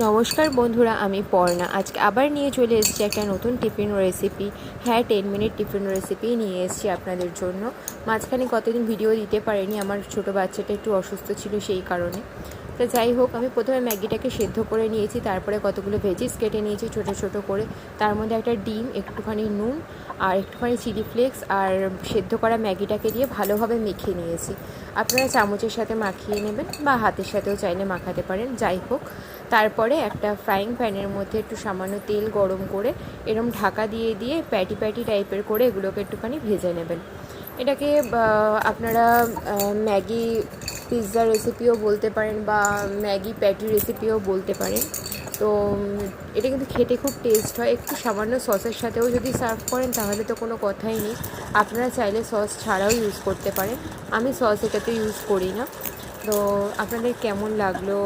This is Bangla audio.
নমস্কার বন্ধুরা, আমি পর্ণা। আজকে আবার নিয়ে চলে এসেছি একটা নতুন টিফিন রেসিপি। হ্যাঁ, 10 মিনিট টিফিন রেসিপি নিয়ে এসেছি আপনাদের জন্য। মাঝখানে কতদিন ভিডিও দিতে পারিনি, আমার ছোটো বাচ্চাটা একটু অসুস্থ ছিল সেই কারণে। তো যাই হোক, আমি প্রথমে ম্যাগিটাকে সেদ্ধ করে নিয়েছি, তারপরে কতগুলো ভেজিস কেটে নিয়েছি ছোটো ছোটো করে। তার মধ্যে একটা ডিম, একটুখানি নুন আর একটুখানি চিলি ফ্লেক্স আর সেদ্ধ করা ম্যাগিটাকে দিয়ে ভালোভাবে মেখে নিয়েছি। আপনারা চামচের সাথে মাখিয়ে নেবেন বা হাতের সাথেও চাইলে মাখাতে পারেন, যাই হোক। তারপরে একটা ফ্রাইং প্যানের মধ্যে একটু সামান্য তেল গরম করে এরম ঢাকা দিয়ে দিয়ে প্যাটি প্যাটি টাইপের করে এগুলোকে একটুখানি ভেজে নেবেন। এটাকে আপনারা ম্যাগি পিৎজা রেসিপিও বলতে পারেন বা ম্যাগি প্যাটি রেসিপিও বলতে পারেন। তো এটা কিন্তু খেতে খুব টেস্ট হয়। একটু সামান্য সসের সাথেও যদি সার্ভ করেন তাহলে তো কোনো কথাই নেই। আপনারা চাইলে সস ছাড়াও ইউজ করতে পারেন, আমি সস এটাতে ইউজ করি না। তো আপনাদের কেমন লাগলো